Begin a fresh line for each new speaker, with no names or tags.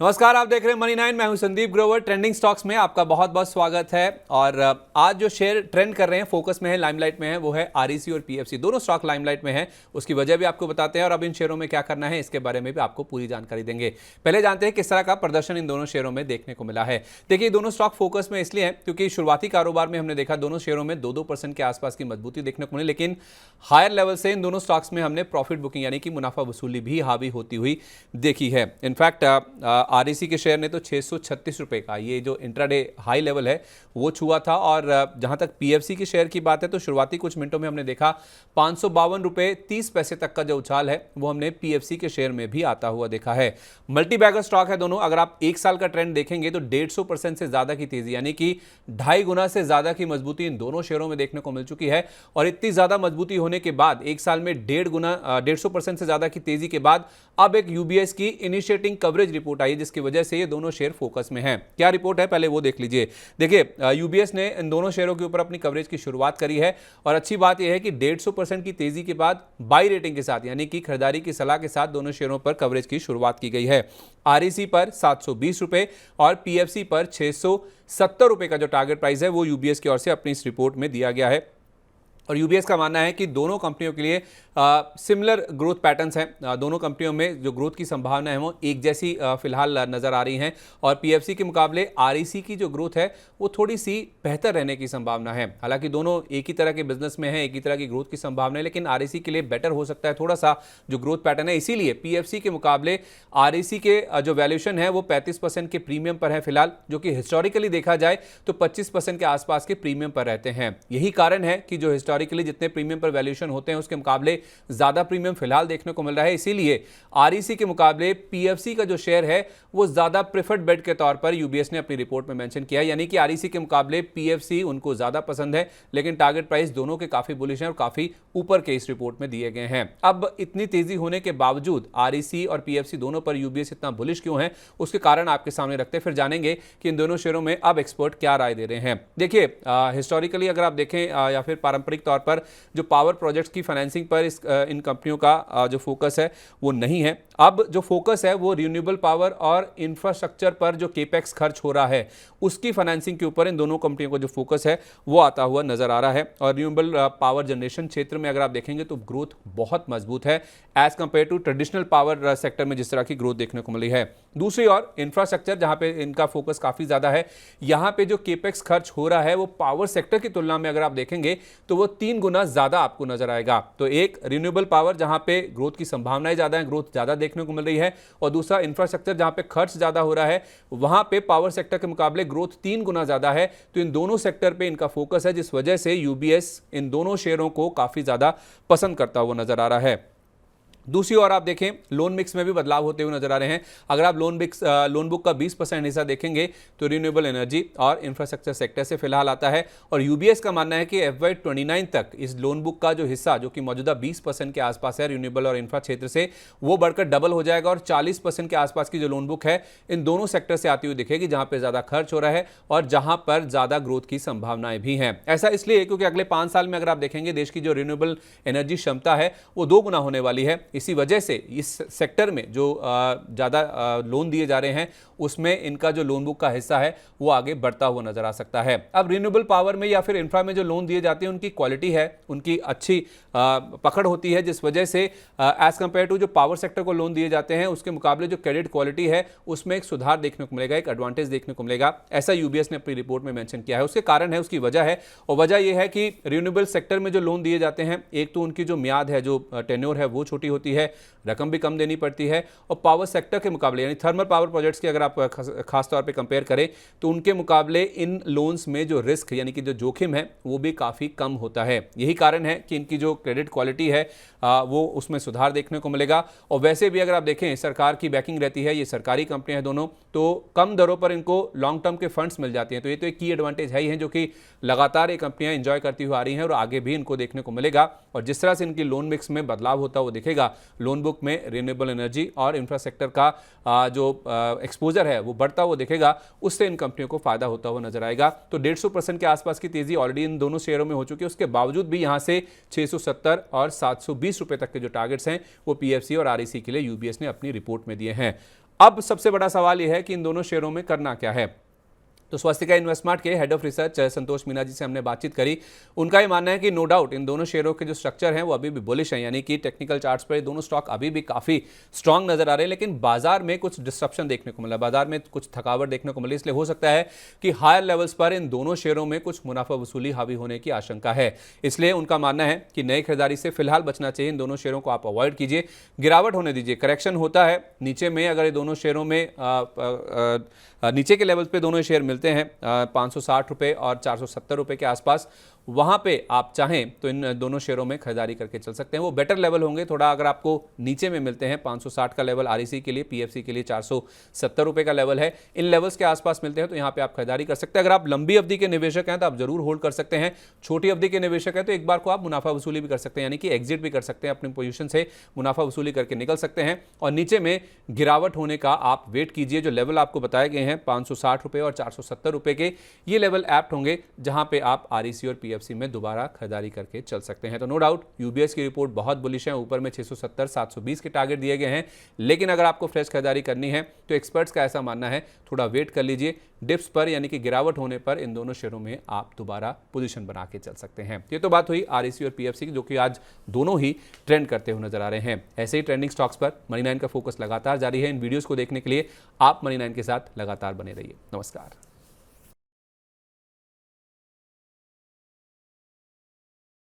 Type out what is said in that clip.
नमस्कार, आप देख रहे हैं मनी 9। मैं हूं संदीप ग्रोवर। ट्रेंडिंग स्टॉक्स में आपका बहुत बहुत स्वागत है। और आज जो शेयर ट्रेंड कर रहे हैं, फोकस में है, लाइमलाइट में है, वो है आरईसी और पीएफसी। दोनों स्टॉक लाइमलाइट में है। उसकी वजह भी आपको बताते हैं और अब इन शेयरों में क्या करना है इसके बारे में भी आपको पूरी जानकारी देंगे। पहले जानते हैं किस तरह का प्रदर्शन इन दोनों शेयरों में देखने को मिला है। देखिए, दोनों स्टॉक फोकस में इसलिए है क्योंकि शुरुआती कारोबार में हमने देखा दोनों शेयरों में 2-2% के आसपास की मजबूती देखने को मिली, लेकिन हायर लेवल से इन दोनों स्टॉक्स में हमने प्रॉफिट बुकिंग यानी कि मुनाफा वसूली भी हावी होती हुई देखी है। इनफैक्ट आरईसी के शेयर ने तो 636 रुपए का ये जो इंट्राडे हाई लेवल है वो छुआ था। और जहां तक पीएफसी के शेयर की बात है तो शुरुआती कुछ मिनटों में हमने देखा 552 रुपए 30 पैसे तक का जो उछाल है वो हमने पीएफसी के शेयर में भी आता हुआ देखा है। मल्टी बैगर स्टॉक है दोनों। अगर आप एक साल का ट्रेंड देखेंगे तो 150% से ज्यादा की तेजी यानी कि 2.5 गुना से ज्यादा की मजबूती इन दोनों शेयरों में देखने को मिल चुकी है। और इतनी ज्यादा मजबूती होने के बाद एक साल में 150% से ज्यादा की तेजी के बाद अब एक यूबीएस की इनिशिएटिंग कवरेज रिपोर्ट आई जिसकी वजह से ये दोनों शेयर फोकस में हैं। क्या रिपोर्ट है पहले वो देख लीजिए। देखिए, यूबीएस ने इन दोनों शेयरों के ऊपर अपनी कवरेज की शुरुआत करी है और अच्छी बात यह है कि 150% की तेजी के बाद बाई रेटिंग के साथ यानी कि खरीदारी की सलाह के साथ दोनों शेयरों पर कवरेज की शुरुआत की गई है। आरईसी पर 720 रुपए और पीएफसी पर 670 रुपए का जो टारगेट प्राइस है वो यूबीएस की ओर से अपनी इस रिपोर्ट में दिया गया है। और यूबीएस का मानना है कि दोनों कंपनियों के लिए सिमिलर ग्रोथ पैटर्न्स हैं। दोनों कंपनियों में जो ग्रोथ की संभावना है वो एक जैसी फिलहाल नजर आ रही हैं। और पीएफसी के मुकाबले आरईसी की जो ग्रोथ है वो थोड़ी सी बेहतर रहने की संभावना है। हालांकि दोनों एक ही तरह के बिजनेस में है, एक ही तरह की ग्रोथ की संभावना है, लेकिन आरईसी के लिए बेटर हो सकता है थोड़ा सा जो ग्रोथ पैटर्न है। इसीलिए पीएफसी के मुकाबले आरईसी के जो वैल्यूएशन है वो 35% के प्रीमियम पर है फिलहाल, जो कि हिस्टोरिकली देखा जाए तो 25% के आसपास के प्रीमियम पर रहते हैं। यही कारण है कि जो हिस्टोरिकली जितने प्रीमियम पर वैल्यूएशन होते हैं उसके मुकाबले ज्यादा प्रीमियम फिलहाल देखने को मिल रहा है। इसीलिए आरईसी के मुकाबले पीएफसी का जो शेयर है वो ज्यादा प्रेफर्ड बेट के तौर पर यूबीएस ने अपनी रिपोर्ट में मेंशन किया है। यानी कि आरईसी के मुकाबले पीएफसी उनको ज्यादा पसंद है, लेकिन टारगेट प्राइस दोनों के काफी बुलिश हैं और काफी ऊपर के इस रिपोर्ट में दिए गए हैं। अब इतनी तेजी होने के बावजूद आरईसी और पीएफसी दोनों पर यूबीएस इतना बुलिश क्यों है उसके कारण आपके सामने रखते हैं। फिर जानेंगे कि इन दोनों शेयरों में अब एक्सपर्ट क्या राय दे रहे हैं। देखिए, हिस्टोरिकली अगर आप देखें या फिर पारंपरिक तौर पर जो पावर प्रोजेक्ट्स की फाइनेंसिंग पर इन कंपनियों का जो फोकस है वो नहीं है। अब जो फोकस है वो रिन्यूएबल पावर और इंफ्रास्ट्रक्चर पर जो केपेक्स खर्च हो रहा है उसकी फाइनेंसिंग के ऊपर इन दोनों कंपनियों का जो फोकस है वो आता हुआ नजर आ रहा है। और रिन्यूएबल पावर जनरेशन क्षेत्र में अगर आप देखेंगे तो ग्रोथ बहुत मजबूत है as compare to traditional power sector में जिस तरह की ग्रोथ देखने को मिली है। दूसरी ओर इंफ्रास्ट्रक्चर जहां पे इनका फोकस काफी ज्यादा है, यहां पे जो केपेक्स खर्च हो रहा है वो पावर सेक्टर की तुलना में अगर आप देखेंगे तो वो 3 गुना ज्यादा आपको नजर आएगा। तो एक रिन्यूएबल पावर जहां पे ग्रोथ की संभावनाएं ज्यादा है, ग्रोथ ज्यादा देखने को मिल रही है, और दूसरा इंफ्रास्ट्रक्चर जहां पे खर्च ज्यादा हो रहा है वहां पे पावर सेक्टर के मुकाबले ग्रोथ 3 गुना ज्यादा है। तो इन दोनों सेक्टर पे इनका फोकस है जिस वजह से यूबीएस इन दोनों शेयरों को काफी ज्यादा पसंद करता हुआ नजर आ रहा है। दूसरी ओर आप देखें लोन मिक्स में भी बदलाव होते हुए नजर आ रहे हैं। अगर आप लोन बुक का 20% हिस्सा देखेंगे तो रिन्यूएबल एनर्जी और इंफ्रास्ट्रक्चर सेक्टर से फिलहाल आता है। और यूबीएस का मानना है कि FY29 तक इस लोन बुक का जो हिस्सा जो कि मौजूदा 20% के आसपास है रिन्यूएबल और इंफ्रा क्षेत्र से, वो बढ़कर डबल हो जाएगा और 40% के आसपास की जो लोन बुक है इन दोनों सेक्टर से आती हुई दिखेगी, जहां पर ज्यादा खर्च हो रहा है और जहां पर ज्यादा ग्रोथ की संभावनाएं भी हैं। ऐसा इसलिए क्योंकि अगले 5 साल में अगर आप देखेंगे देश की जो रिन्यूएबल एनर्जी क्षमता है वो 2 गुना होने वाली है। इसी वजह से इस सेक्टर में जो ज्यादा लोन दिए जा रहे हैं उसमें इनका जो लोन बुक का हिस्सा है वो आगे बढ़ता हुआ नजर आ सकता है। अब रिन्यूएबल पावर में या फिर इंफ्रा में जो लोन दिए जाते हैं उनकी क्वालिटी है, उनकी अच्छी पकड़ होती है, जिस वजह से एज कंपेयर टू जो पावर सेक्टर को लोन दिए जाते हैं उसके मुकाबले जो क्रेडिट क्वालिटी है उसमें एक सुधार देखने को मिलेगा, एक एडवांटेज देखने को मिलेगा। ऐसा यूबीएस ने अपनी रिपोर्ट में मेंशन किया है। उसके कारण है, उसकी वजह है, और वजह यह है कि रिन्यूएबल सेक्टर में जो लोन दिए जाते हैं एक तो उनकी जो म्याद है, जो टेन्योर है वो छोटी होती है, रकम भी कम देनी पड़ती है, और पावर सेक्टर के मुकाबले यानी थर्मल पावर प्रोजेक्ट्स की अगर आप खास तौर पे कंपेयर करें तो उनके मुकाबले इन लोन्स में जो रिस्क यानी कि जो जोखिम है वो भी काफ़ी कम होता है। यही कारण है कि इनकी जो क्रेडिट क्वालिटी है वो उसमें सुधार देखने को मिलेगा। और वैसे भी अगर आप देखें सरकार की बैकिंग रहती है, ये सरकारी कंपनियां हैं दोनों, तो कम दरों पर इनको लॉन्ग टर्म के फंड्स मिल जाते हैं। तो ये तो एक की एडवांटेज है ही है जो कि लगातार ये कंपनियां एंजॉय करती हुई आ रही हैं और आगे भी इनको देखने को मिलेगा। और जिस तरह से इनकी लोन मिक्स में बदलाव होता हुआ दिखेगा, लोन बुक में रिन्यूएबल एनर्जी और इंफ्रास्ट्रक्चर का जो एक्सपोजर है वो बढ़ता हुआ दिखेगा, उससे इन कंपनियों को फायदा होता हुआ नजर आएगा। तो 150% के आसपास की तेजी ऑलरेडी इन दोनों शेयरों में हो चुकी है। उसके बावजूद भी यहां से 670 और 720 रुपए तक के जो टारगेट्स हैं वो पीएफसी और आरईसी के लिए यूबीएस ने अपनी रिपोर्ट में दिए हैं। अब सबसे बड़ा सवाल यह है कि इन दोनों शेयरों में करना क्या है। तो स्वस्तिका इन्वेस्टमार्ट के हेड ऑफ रिसर्च संतोष मीना जी से हमने बातचीत करी। उनका ये मानना है कि नो डाउट इन दोनों शेयरों के जो स्ट्रक्चर हैं वो अभी भी बुलिश हैं, यानी कि टेक्निकल चार्ट्स पर ये दोनों स्टॉक अभी भी काफ़ी स्ट्रांग नजर आ रहे हैं, लेकिन बाजार में कुछ डिस्ट्रप्शन देखने को मिला, बाजार में कुछ थकावट देखने को मिली। इसलिए हो सकता है कि हायर लेवल्स पर इन दोनों शेयरों में कुछ मुनाफा वसूली हावी होने की आशंका है। इसलिए उनका मानना है कि नई खरीदारी से फिलहाल बचना चाहिए, इन दोनों शेयरों को आप अवॉइड कीजिए, गिरावट होने दीजिए, करेक्शन होता है नीचे में। अगर ये दोनों शेयरों में नीचे के लेवल पे दोनों शेयर मिलते हैं 560 रुपये और 470 रुपये के आसपास, वहाँ पे आप चाहें तो इन दोनों शेयरों में खरीदारी करके चल सकते हैं। वो बेटर लेवल होंगे थोड़ा, अगर आपको नीचे में मिलते हैं 560 का लेवल आरईसी के लिए, पीएफसी के लिए 470 रुपये का लेवल है, इन लेवल्स के आसपास मिलते हैं तो यहाँ पे आप खरीदारी कर सकते हैं। अगर आप लंबी अवधि के निवेशक हैं तो आप जरूर होल्ड कर सकते हैं, छोटी अवधि के निवेशक हैं तो एक बार को आप मुनाफा वसूली भी कर सकते हैं, यानी कि एग्जिट भी कर सकते हैं, अपनी पोजीशन से मुनाफा वसूली करके निकल सकते हैं। और नीचे में गिरावट होने का आप वेट कीजिए, जो लेवल आपको बताए गए हैं 560 रुपये और 470 रुपये के, ये लेवल एप्ट होंगे जहां पे आप आरईसी और पीएफसी में दोबारा खरीदारी करके चल सकते हैं। तो नो डाउट यूबीएस की रिपोर्ट बहुत बुलिश है, ऊपर में 670 720 के टारगेट दिए गए हैं, लेकिन अगर आपको फ्रेश खरीदारी करनी है तो एक्सपर्ट्स का ऐसा मानना है थोड़ा वेट कर लीजिए, डिप्स पर यानी कि गिरावट होने पर इन दोनों शेयरों में आप दोबारा पोजीशन बना के चल सकते हैं। ये तो बात हुई आरईसी और पीएफसी की, जो कि आज दोनों ही ट्रेंड करते हुए नजर आ रहे हैं। ऐसे ही ट्रेंडिंग स्टॉक्स पर मनी9 का फोकस लगातार जारी है। इन वीडियोस को देखने के लिए आप मनी9 के साथ लगातार बने रहिए। नमस्कार।